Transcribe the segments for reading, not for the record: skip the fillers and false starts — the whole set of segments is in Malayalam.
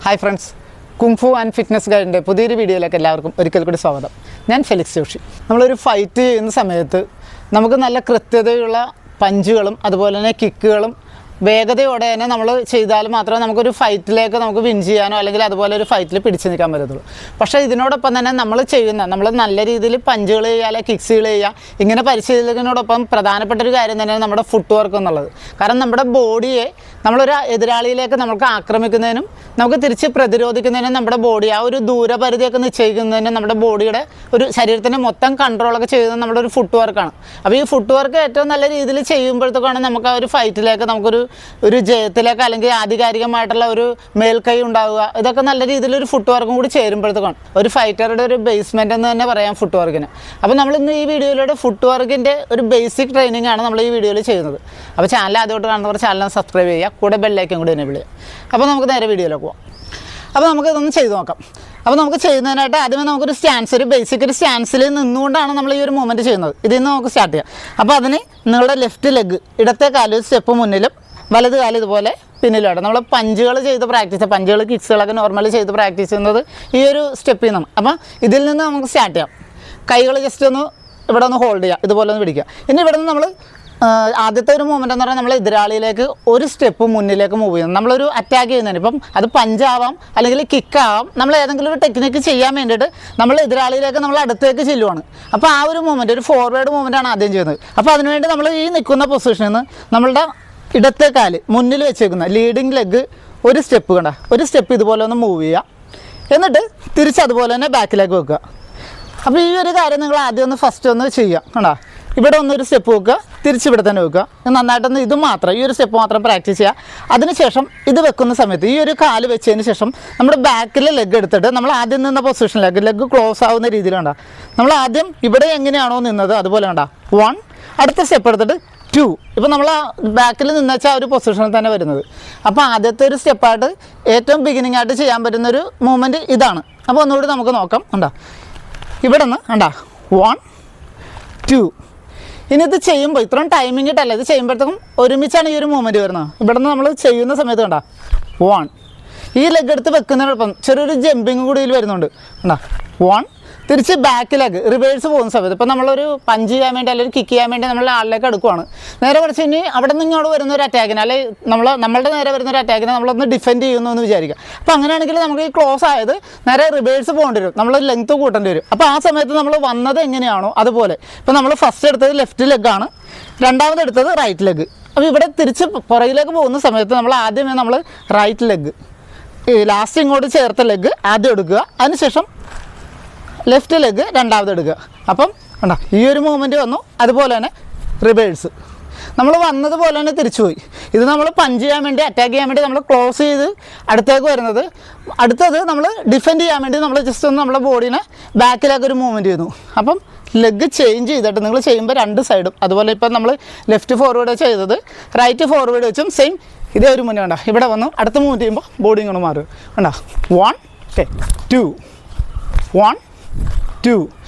Hi friends, kung fu and fitness ഗൈഡിൻ്റെ പുതിയൊരു വീഡിയോയിലേക്ക് എല്ലാവർക്കും ഒരിക്കൽ കൂടി സ്വാഗതം. ഞാൻ ഫെലിക്സ് ജോഷി. നമ്മളൊരു ഫൈറ്റ് ചെയ്യുന്ന സമയത്ത് നമുക്ക് നല്ല കൃത്യതയുള്ള പഞ്ചുകളും അതുപോലെ തന്നെ കിക്കുകളും വേഗതയോടെ തന്നെ നമ്മൾ ചെയ്താൽ മാത്രമേ നമുക്കൊരു ഫൈറ്റിലേക്ക് നമുക്ക് വിൻ ചെയ്യാനോ അല്ലെങ്കിൽ അതുപോലെ ഒരു ഫൈറ്റിൽ പിടിച്ചു നിൽക്കാൻ പറ്റത്തുള്ളൂ. പക്ഷേ ഇതിനോടൊപ്പം തന്നെ നമ്മൾ നല്ല രീതിയിൽ പഞ്ചുകൾ ചെയ്യുക അല്ലെങ്കിൽ കിക്സുകൾ ചെയ്യുക, ഇങ്ങനെ പരിശീലനത്തിനോടൊപ്പം പ്രധാനപ്പെട്ട ഒരു കാര്യം തന്നെയാണ് നമ്മുടെ ഫുട് വർക്ക് എന്നുള്ളത്. കാരണം നമ്മുടെ ബോഡിയെ നമ്മളൊരു എതിരാളിയിലേക്ക് നമുക്ക് ആക്രമിക്കുന്നതിനും നമുക്ക് തിരിച്ച് പ്രതിരോധിക്കുന്നതിനും നമ്മുടെ ബോഡി ആ ഒരു ദൂരപരിധിയൊക്കെ നിശ്ചയിക്കുന്നതിനും നമ്മുടെ ബോഡിയുടെ ഒരു ശരീരത്തിൻ്റെ മൊത്തം കൺട്രോളൊക്കെ ചെയ്യുന്നത് നമ്മുടെ ഒരു ഫുട് വർക്കാണ്. അപ്പോൾ ഈ ഫുട് വർക്ക് ഏറ്റവും നല്ല രീതിയിൽ ചെയ്യുമ്പോഴത്തേക്കാണ് നമുക്ക് ആ ഒരു ഫൈറ്റിലേക്ക് ഒരു ജയത്തിലേക്ക് അല്ലെങ്കിൽ ആധികാരികമായിട്ടുള്ള ഒരു മേൽക്കൈ ഉണ്ടാവുക. ഇതൊക്കെ നല്ല രീതിയിലൊരു ഫുട് വർക്കും കൂടി ചേരുമ്പോഴത്തേക്കാണ് ഒരു ഫൈറ്ററുടെ ഒരു ബേസ്മെൻ്റ് എന്ന് തന്നെ പറയാം ഫുട് വർക്കിന്. അപ്പോൾ നമ്മളിന്ന് ഈ വീഡിയോയിലൂടെ ഫുട് വർക്കിൻ്റെ ഒരു ബേസിക് ട്രെയിനിങ് ആണ് നമ്മൾ ഈ വീഡിയോയിൽ ചെയ്യുന്നത്. അപ്പോൾ ചാനൽ ആദ്യമായിട്ട് കാണുന്നവർ ചാനൽ സബ്സ്ക്രൈബ് ചെയ്യുക, കൂടെ ബെല്ലൈക്കൻ കൂടി എനേബിൾ ചെയ്യുക. അപ്പോൾ നമുക്ക് നേരെ വീഡിയോയിലേക്ക് പോകാം. അപ്പോൾ നമുക്ക് ഇതൊന്ന് ചെയ്ത് നോക്കാം. അപ്പോൾ നമുക്ക് ചെയ്യുന്നതിനായിട്ട് ആദ്യമേ നമുക്കൊരു സ്റ്റാൻസ്, ഒരു ബേസിക് ഒരു സ്റ്റാൻസിൽ നിന്നുകൊണ്ടാണ് നമ്മൾ ഈ ഒരു മൂവ്മെൻറ്റ് ചെയ്യുന്നത്. ഇതിൽ നിന്ന് നമുക്ക് സ്റ്റാർട്ട് ചെയ്യാം. അപ്പോൾ അതിന് നിങ്ങളുടെ ലെഫ്റ്റ് ലെഗ് ഇടത്തെ കാല് ഒരു സ്റ്റെപ്പ് മുന്നിലും വലത് കാലം ഇതുപോലെ പിന്നിലാണ്. നമ്മൾ പഞ്ചുകൾ ചെയ്ത് പ്രാക്ടീസ്, പഞ്ചുകൾ കിക്സുകളൊക്കെ നോർമലി ചെയ്ത് പ്രാക്ടീസ് ചെയ്യുന്നത് ഈ ഒരു സ്റ്റെപ്പിൽ നിന്നാണ്. അപ്പം ഇതിൽ നിന്ന് നമുക്ക് സ്റ്റാർട്ട് ചെയ്യാം. കൈകൾ ജസ്റ്റ് ഒന്ന് ഇവിടെ ഒന്ന് ഹോൾഡ് ചെയ്യുക, ഇതുപോലെ ഒന്ന് പിടിക്കുക. ഇനി ഇവിടെ നിന്ന് നമ്മൾ ആദ്യത്തെ ഒരു മൂവ്മെൻറ്റ് എന്ന് പറഞ്ഞാൽ നമ്മൾ എതിരാളിയിലേക്ക് ഒരു സ്റ്റെപ്പ് മുന്നിലേക്ക് മൂവ് ചെയ്യുന്നത്. നമ്മളൊരു അറ്റാക്ക് ചെയ്യുന്നതിന് ഇപ്പം അത് പഞ്ചാവാം അല്ലെങ്കിൽ കിക്കാവാം, നമ്മൾ ഏതെങ്കിലും ഒരു ടെക്നിക്ക് ചെയ്യാൻ വേണ്ടിയിട്ട് നമ്മൾ എതിരാളിയിലേക്ക് നമ്മൾ അടുത്തേക്ക് ചെല്ലുവാണ്. അപ്പോൾ ആ ഒരു മൂവ്മെൻറ്റ് ഒരു ഫോർവേഡ് മൂവ്മെൻറ്റാണ് ആദ്യം ചെയ്യുന്നത്. അപ്പോൾ അതിനുവേണ്ടി നമ്മൾ ഈ നിൽക്കുന്ന പൊസിഷനിൽ നിന്ന് നമ്മളുടെ ഇടത്തെ കാല് മുന്നിൽ വെച്ചേക്കുന്ന ലീഡിങ് ലെഗ് ഒരു സ്റ്റെപ്പ് കണ്ട ഒരു സ്റ്റെപ്പ് ഇതുപോലെ ഒന്ന് മൂവ് ചെയ്യുക. എന്നിട്ട് തിരിച്ച് അതുപോലെ തന്നെ ബാക്കിലേക്ക് വെക്കുക. അപ്പോൾ ഈ ഒരു കാര്യം നിങ്ങൾ ആദ്യം ഒന്ന് ഫസ്റ്റ് ഒന്ന് ചെയ്യുക. കണ്ടോ, ഇവിടെ ഒന്നൊരു സ്റ്റെപ്പ് വെക്കുക, തിരിച്ചിവിടെ തന്നെ വെക്കുക. നന്നായിട്ടൊന്ന് ഇത് മാത്രം ഈ ഒരു സ്റ്റെപ്പ് മാത്രം പ്രാക്ടീസ് ചെയ്യുക. അതിനുശേഷം ഇത് വെക്കുന്ന സമയത്ത് ഈ ഒരു കാല് വെച്ചതിന് ശേഷം നമ്മുടെ ബാക്കിലെ ലെഗ് എടുത്തിട്ട് നമ്മൾ ആദ്യം നിന്ന പൊസിഷനിലേക്ക് ലെഗ് ക്ലോസ് ആവുന്ന രീതിയിലുണ്ട. നമ്മൾ ആദ്യം ഇവിടെ എങ്ങനെയാണോ നിന്നത് അതുപോലെ കണ്ട 1, അടുത്ത സ്റ്റെപ്പ് എടുത്തിട്ട് 2. ഇപ്പോൾ നമ്മൾ ആ ബാക്കിൽ നിന്നുവെച്ചാൽ ആ ഒരു പൊസിഷനിൽ തന്നെ വരുന്നത്. അപ്പോൾ ആദ്യത്തെ ഒരു സ്റ്റെപ്പായിട്ട് ഏറ്റവും ബിഗിനിങ് ആയിട്ട് ചെയ്യാൻ പറ്റുന്നൊരു മൂവ്മെൻറ്റ് ഇതാണ്. അപ്പോൾ ഒന്നുകൂടി നമുക്ക് നോക്കാം. കണ്ടോ, ഇവിടെ നിന്ന് കണ്ടോ 1, 2. ഇനി ഇത് ചെയ്യുമ്പോൾ ഇത്രയും ടൈമിംഗ് ഇട്ടല്ല, ഇത് ചെയ്യുമ്പോഴത്തേക്കും ഒരുമിച്ചാണ് ഈ ഒരു മൂവ്മെൻറ്റ് വരുന്നത്. ഇവിടെ നിന്ന് നമ്മൾ ചെയ്യുന്ന സമയത്ത് കണ്ടോ 1, ഈ ലെഗ് എടുത്ത് വെക്കുന്നതിനൊപ്പം ചെറിയൊരു ജമ്പിങ് കൂടി ഇതിൽ വരുന്നുണ്ട്. കണ്ടോ 1, തിരിച്ച് ബാക്കിലേക്ക് റിവേഴ്സ് പോകുന്ന സമയത്ത് ഇപ്പോൾ നമ്മളൊരു പഞ്ച് ചെയ്യാൻ വേണ്ടി അല്ലെങ്കിൽ കിക്ക് ചെയ്യാൻ വേണ്ടി നമ്മൾ ആളിലേക്ക് എടുക്കുവാണ്. നേരെ കുറച്ച് ഇനി അവിടെ നിന്ന് ഇങ്ങോട്ട് വരുന്ന ഒരു അറ്റാക്കിന് അല്ലെങ്കിൽ നമ്മളുടെ നേരെ വരുന്ന ഒരു അറ്റാക്കിനെ നമ്മളൊന്ന് ഡിഫെൻഡ് ചെയ്യുന്നു എന്ന് വിചാരിക്കുക. അപ്പോൾ അങ്ങനെയാണെങ്കിൽ നമുക്ക് ഈ ക്ലോസ് ആയത് നേരെ റിവേഴ്സ് പോകേണ്ടി വരും, നമ്മൾ ലെങ്ത്ത് കൂട്ടേണ്ടി വരും. അപ്പോൾ ആ സമയത്ത് നമ്മൾ വന്നത് എങ്ങനെയാണോ അതുപോലെ ഇപ്പോൾ നമ്മൾ ഫസ്റ്റ് എടുത്തത് ലെഫ്റ്റ് ലെഗാണ്, രണ്ടാമത് എടുത്തത് റൈറ്റ് ലെഗ്. അപ്പോൾ ഇവിടെ തിരിച്ച് പുറകിലേക്ക് പോകുന്ന സമയത്ത് നമ്മൾ ആദ്യമേ നമ്മൾ റൈറ്റ് ലെഗ് ലാസ്റ്റ് ഇങ്ങോട്ട് ചേർത്ത ലെഗ് ആദ്യം എടുക്കുക, അതിനുശേഷം ലെഫ്റ്റ് ലെഗ് രണ്ടാമത് എടുക്കുക. അപ്പം കണ്ടോ ഈ ഒരു മൂവ്മെൻറ്റ് വന്നു. അതുപോലെ തന്നെ റിവേഴ്സ് നമ്മൾ വന്നതുപോലെ തന്നെ തിരിച്ചു പോയി. ഇത് നമ്മൾ പഞ്ച് ചെയ്യാൻ വേണ്ടി അറ്റാക്ക് ചെയ്യാൻ വേണ്ടി നമ്മൾ ക്ലോസ് ചെയ്ത് അടുത്തേക്ക് വരുന്നത്. അടുത്തത് നമ്മൾ ഡിഫെൻഡ് ചെയ്യാൻ വേണ്ടി നമ്മൾ ജസ്റ്റ് ഒന്ന് നമ്മുടെ ബോഡീനെ ബാക്കിലേക്ക് ഒരു മൂവ്മെൻറ്റ് ചെയ്യുന്നു. അപ്പം ലെഗ് ചേഞ്ച് ചെയ്തിട്ട് നിങ്ങൾ ചെയ്യുമ്പോൾ രണ്ട് സൈഡും അതുപോലെ ഇപ്പം നമ്മൾ ലെഫ്റ്റ് ഫോർവേഡ് ചെയ്തത് റൈറ്റ് ഫോർവേഡ് വെച്ചും സെയിം ഇതേ ഒരു മുന്നേ കണ്ട ഇവിടെ വന്നു. അടുത്ത മൂവ് ചെയ്യുമ്പോൾ ബോഡി ഇങ്ങോട്ട് മാറും. കണ്ടോ 1, 2, 1, 2.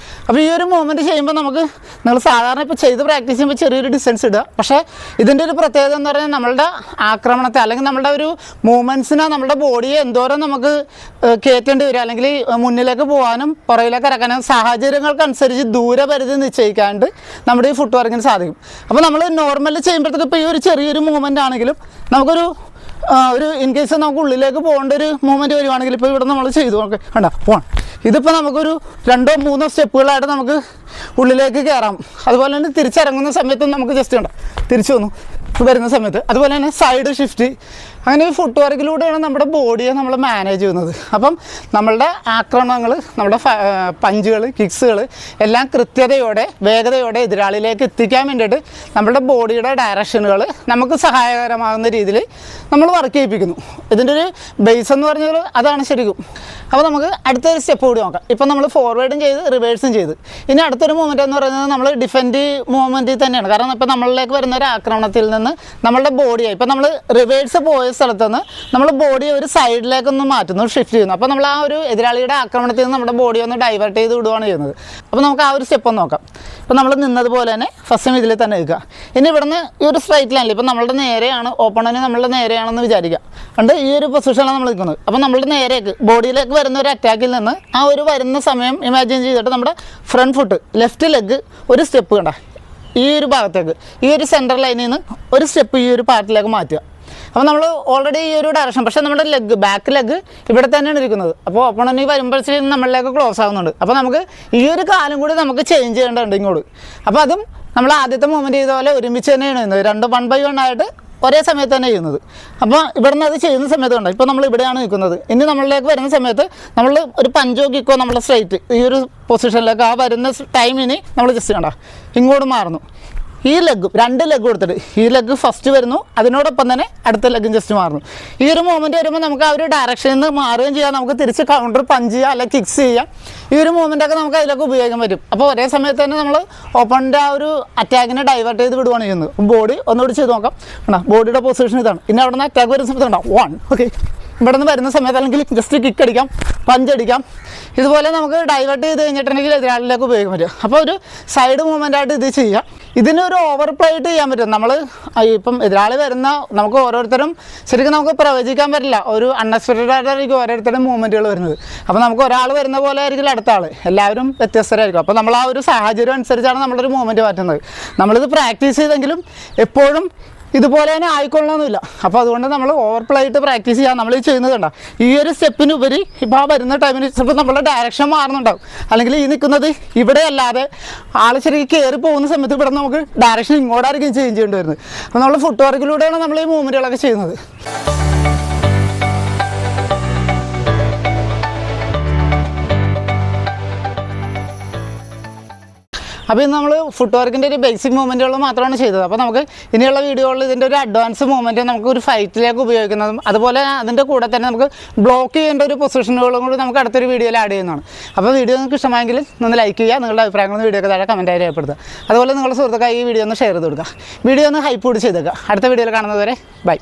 അപ്പോൾ ഈ ഒരു മൂവ്മെൻറ്റ് ചെയ്യുമ്പോൾ നമുക്ക് നിങ്ങൾ സാധാരണ ഇപ്പോൾ ചെയ്ത് പ്രാക്ടീസ് ചെയ്യുമ്പോൾ ചെറിയൊരു ഡിസ്റ്റൻസ് ഇടുക. പക്ഷേ ഇതിൻ്റെ ഒരു പ്രത്യേകത എന്ന് പറഞ്ഞാൽ നമ്മളുടെ ആക്രമണത്തെ അല്ലെങ്കിൽ നമ്മളുടെ ഒരു മൂവ്മെൻറ്റ്സിനെ നമ്മുടെ ബോഡിയെ എന്തോരം നമുക്ക് കയറ്റേണ്ടി വരും അല്ലെങ്കിൽ മുന്നിലേക്ക് പോകാനും പുറകിലേക്ക് ഇറക്കാനും സാഹചര്യങ്ങൾക്കനുസരിച്ച് ദൂരപരിധി നിശ്ചയിക്കാണ്ട് നമ്മുടെ ഈ ഫുട് വർക്കിന് സാധിക്കും. അപ്പോൾ നമ്മൾ നോർമലി ചെയ്യുമ്പോഴത്തേക്ക് ഇപ്പോൾ ഈ ഒരു ചെറിയൊരു മൂവ്മെൻ്റ് ആണെങ്കിലും നമുക്കൊരു ഇൻ കേസ് നമുക്ക് ഉള്ളിലേക്ക് പോകേണ്ട ഒരു മൂവ്മെൻറ്റ് വരുവാണെങ്കിൽ ഇപ്പോൾ ഇവിടെ നമ്മൾ ചെയ്തു നോക്കാം. കണ്ടോ 1, ഇതിപ്പോൾ നമുക്കൊരു 2-3 സ്റ്റെപ്പുകളായിട്ട് നമുക്ക് ഉള്ളിലേക്ക് കയറാം. അതുപോലെ തന്നെ തിരിച്ചിറങ്ങുന്ന സമയത്തും നമുക്ക് ജസ്റ്റ് കണ്ടോ തിരിച്ചു വന്നു വരുന്ന സമയത്ത് അതുപോലെ തന്നെ സൈഡ് ഷിഫ്റ്റ്. അങ്ങനെ ഈ ഫുട് വർക്കിലൂടെയാണ് നമ്മുടെ ബോഡിയെ നമ്മൾ മാനേജ് ചെയ്യുന്നത്. അപ്പം നമ്മളുടെ ആക്രമണങ്ങൾ നമ്മുടെ പഞ്ചുകൾ കിക്സുകൾ എല്ലാം കൃത്യതയോടെ വേഗതയോടെ എതിരാളിയിലേക്ക് എത്തിക്കാൻ വേണ്ടിയിട്ട് നമ്മുടെ ബോഡിയുടെ ഡയറക്ഷനുകൾ നമുക്ക് സഹായകരമാകുന്ന രീതിയിൽ നമ്മൾ വർക്ക് ചെയ്യിപ്പിക്കുന്നു. ഇതിൻ്റെ ഒരു ബേസ് എന്ന് പറഞ്ഞാൽ അതാണ് ശരിക്കും. അപ്പോൾ നമുക്ക് അടുത്തൊരു സ്റ്റെപ്പ് കൂടി നോക്കാം. ഇപ്പോൾ നമ്മൾ ഫോർവേഡും ചെയ്ത് റിവേഴ്സും ചെയ്ത് ഇനി അടുത്തൊരു മൂവ്മെൻറ്റ് എന്ന് പറയുന്നത് നമ്മൾ ഡിഫെൻഡ് മൂവ്മെൻറ്റിൽ തന്നെയാണ്. കാരണം ഇപ്പോൾ നമ്മളിലേക്ക് വരുന്ന ഒരു ആക്രമണത്തിൽ നിന്ന് നമ്മളുടെ ബോഡിയെ ഇപ്പോൾ നമ്മൾ റിവേഴ്സ് പോയ സ്ഥലത്ത് നിന്ന് നമ്മൾ ബോഡിയെ ഒരു സൈഡിലേക്കൊന്ന് മാറ്റുന്നു, ഷിഫ്റ്റ് ചെയ്യുന്നു. അപ്പോൾ നമ്മൾ ആ ഒരു എതിരാളിയുടെ ആക്രമണത്തിൽ നിന്ന് നമ്മുടെ ബോഡി ഒന്ന് ഡൈവേർട്ട് ചെയ്ത് വിടുകയാണ് ചെയ്യുന്നത്. അപ്പോൾ നമുക്ക് ആ ഒരു സ്റ്റെപ്പ് ഒന്ന് നോക്കാം. ഇപ്പോൾ നമ്മൾ നിന്നതുപോലെ തന്നെ ഫസ്റ്റ് ഇതിൽ തന്നെ നിൽക്കുക. ഇനി ഇവിടുന്ന് ഈ ഒരു സ്ട്രൈറ്റ് ലൈനിൽ ഇപ്പോൾ നമ്മളുടെ നേരെയാണ് ഓപ്പണൻറ്റ് നമ്മളുടെ നേരെയാണെന്ന് വിചാരിക്കുക. അതുകൊണ്ട് ഈ ഒരു പൊസിഷനാണ് നമ്മൾ നിൽക്കുന്നത്. അപ്പോൾ നമ്മളുടെ നേരേക്ക് ബോഡിയിലേക്ക് വരുന്ന ഒരു അറ്റാക്കിൽ നിന്ന് ആ ഒരു വരുന്ന സമയം ഇമാജിൻ ചെയ്തിട്ട് നമ്മുടെ ഫ്രണ്ട് ഫുട്ട് ലെഫ്റ്റ് ലെഗ് ഒരു സ്റ്റെപ്പ് കണ്ട ഈ ഒരു ഭാഗത്തേക്ക് ഈ ഒരു സെൻറ്റർ ലൈനിൽ നിന്ന് ഒരു സ്റ്റെപ്പ് ഈ ഒരു പാർട്ടിലേക്ക് മാറ്റുക. അപ്പോൾ നമ്മൾ ഓൾറെഡി ഈ ഒരു ഡയറക്ഷൻ, പക്ഷേ നമ്മുടെ ലെഗ് ബാക്ക് ലെഗ് ഇവിടെ തന്നെയാണ് ഇരിക്കുന്നത്. അപ്പോൾ ഓപ്പണൻറ്റ് വരുമ്പോഴത്തേക്കും നമ്മളിലേക്ക് ക്ലോസ് ആകുന്നുണ്ട്. അപ്പോൾ നമുക്ക് ഈ ഒരു കാലം കൂടി നമുക്ക് ചേഞ്ച് ചെയ്യേണ്ടതുണ്ട് ഇങ്ങോട്ട്. അപ്പോൾ അതും നമ്മൾ ആദ്യത്തെ മൂവ്മെൻറ്റ് ചെയ്ത പോലെ ഒരുമിച്ച് തന്നെയാണ് ചെയ്യുന്നത്. 2 1 by 1 ആയിട്ട് ഒരേ സമയത്ത് തന്നെ ചെയ്യുന്നത്. അപ്പോൾ ഇവിടുന്ന് അത് ചെയ്യുന്ന സമയത്ത് കണ്ടോ ഇപ്പോൾ നമ്മൾ ഇവിടെയാണ് നിൽക്കുന്നത്. ഇനി നമ്മളിലേക്ക് വരുന്ന സമയത്ത് നമ്മൾ ഒരു പഞ്ചോ കിക്കോ നമ്മൾ സ്ട്രൈറ്റ് ഈ ഒരു പൊസിഷനിലേക്ക് ആ വരുന്ന ടൈമിന് നമ്മൾ ജസ്റ്റ് കണ്ടോ ഇങ്ങോട്ട് മാറുന്നു. ഈ ലെഗും 2 ലെഗ് കൊടുത്തിട്ട് ഈ ലെഗ് ഫസ്റ്റ് വരുന്നു, അതിനോടൊപ്പം തന്നെ അടുത്ത ലെഗും ജസ്റ്റ് മാറുന്നു. ഈ ഒരു മൂവ്മെൻറ്റ് വരുമ്പോൾ നമുക്ക് ആ ഒരു ഡയറക്ഷനിൽ നിന്ന് മാറുകയും ചെയ്യാം, നമുക്ക് തിരിച്ച് കൗണ്ടർ പഞ്ച് ചെയ്യാം അല്ലെങ്കിൽ കിക്സ് ചെയ്യാം. ഈ ഒരു മൂവ്മെൻറ്റൊക്കെ നമുക്ക് അതിലൊക്കെ ഉപയോഗിക്കാൻ പറ്റും. അപ്പോൾ ഒരേ സമയത്ത് തന്നെ നമ്മൾ ഓപ്പണിൻ്റെ ആ ഒരു അറ്റാക്കിനെ ഡൈവേർട്ട് ചെയ്ത് വിടുകയാണ് ചെയ്യുന്നത്. ബോഡി ഒന്നുകൂടി ചെയ്ത് നോക്കാം. ബോഡിയുടെ പൊസിഷൻ ഇതാണ്. ഇനി അവിടെ നിന്ന് അറ്റാക്ക് വരുന്ന സമയത്ത് ഉണ്ടാവും 1 ഓക്കെ. ഇവിടെ നിന്ന് വരുന്ന സമയത്ത് അല്ലെങ്കിൽ ജസ്റ്റ് കിക്ക് അടിക്കാം, പഞ്ച് അടിക്കാം. ഇതുപോലെ നമുക്ക് ഡൈവേർട്ട് ചെയ്ത് കഴിഞ്ഞിട്ടുണ്ടെങ്കിൽ എതിരാളിലേക്ക് ഉപയോഗിക്കാൻ പറ്റും. അപ്പോൾ ഒരു സൈഡ് മൂവ്മെൻ്റായിട്ട് ഇത് ചെയ്യാം. ഇതിനൊരു ഓവർ പ്ലേ ആയിട്ട് ചെയ്യാൻ പറ്റും. നമ്മൾ ഇപ്പം എതിരാളി വരുന്ന നമുക്ക് ഓരോരുത്തരും ശരിക്കും നമുക്ക് പ്രവചിക്കാൻ പറ്റില്ല. ഒരു അൺഎക്സ്പെക്റ്റഡ് ആയിട്ടായിരിക്കും ഓരോരുത്തരും മൂവ്മെൻറ്റുകൾ വരുന്നത്. അപ്പോൾ നമുക്ക് ഒരാൾ വരുന്ന പോലെ ആയിരിക്കും അടുത്ത ആൾ, എല്ലാവരും വ്യത്യസ്തരായിരിക്കും. അപ്പോൾ നമ്മൾ ആ ഒരു സാഹചര്യം അനുസരിച്ചാണ് നമ്മളൊരു മൂവ്മെൻറ്റ് മാറ്റുന്നത്. നമ്മളിത് പ്രാക്ടീസ് ചെയ്തെങ്കിലും എപ്പോഴും ഇതുപോലെ തന്നെ ആയിക്കൊള്ളണമെന്നില്ല. അപ്പോൾ അതുകൊണ്ട് നമ്മൾ ഓവർ പ്ലേ ആയിട്ട് പ്രാക്ടീസ് ചെയ്യാൻ നമ്മൾ ഈ ചെയ്യുന്നത് കണ്ട ഈ ഒരു സ്റ്റെപ്പിനുപരി ഇപ്പോൾ ആ വരുന്ന ടൈമിന് ചിലപ്പോൾ നമ്മളുടെ ഡയറക്ഷൻ മാറുന്നുണ്ടാവും. അല്ലെങ്കിൽ ഈ നിൽക്കുന്നത് ഇവിടെ അല്ലാതെ ആൾ ശരിക്കും കയറി പോകുന്ന സമയത്ത് ഇവിടെ നമുക്ക് ഡയറക്ഷൻ ഇങ്ങോട്ടായിരിക്കും ചേഞ്ച് ചെയ്യേണ്ടി വരുന്നത്. അപ്പോൾ നമ്മൾ ഫുട് വർക്കിലൂടെയാണ് നമ്മൾ ഈ മൂവ്മെൻറ്റുകളൊക്കെ ചെയ്യുന്നത്. അപ്പോൾ ഇന്ന് നമ്മൾ ഫുട് വർക്കിൻ്റെ ഒരു ബേസിക് മൂവ്മെൻറ്റുകൾ മാത്രമാണ് ചെയ്തത്. അപ്പോൾ നമുക്ക് ഇനിയുള്ള വീഡിയോകളിൽ ഇതിൻ്റെ ഒരു അഡ്വാൻസ് മൂവ്മെൻറ്റ് നമുക്ക് ഒരു ഫൈറ്റിലേക്ക് ഉപയോഗിക്കുന്നതും അതുപോലെ അതിൻ്റെ കൂടെ തന്നെ നമുക്ക് ബ്ലോക്ക് ചെയ്യേണ്ട ഒരു പൊസിഷനുകളും കൂടി നമുക്ക് അടുത്തൊരു വീഡിയോയിൽ ആഡ് ചെയ്യുന്നതാണ്. അപ്പോൾ വീഡിയോ നിങ്ങൾക്ക് ഇഷ്ടമായെങ്കിൽ ഒന്ന് ലൈക്ക് ചെയ്യുക, നിങ്ങളുടെ അഭിപ്രായങ്ങൾ വീഡിയോക്ക് താഴെ കമൻറ്റായി രേഖപ്പെടുത്തുക. അതുപോലെ നിങ്ങളുടെ സുഹൃത്തുക്കളായി ഈ വീഡിയോ ഒന്ന് ഷെയർ ചെയ്ത് കൊടുക്കുക. വീഡിയോ ഒന്ന് ഹൈപ്പ് കൂടി ചെയ്തേക്കുക. അടുത്ത വീഡിയോയിൽ കാണുന്നതുവരെ ബൈ.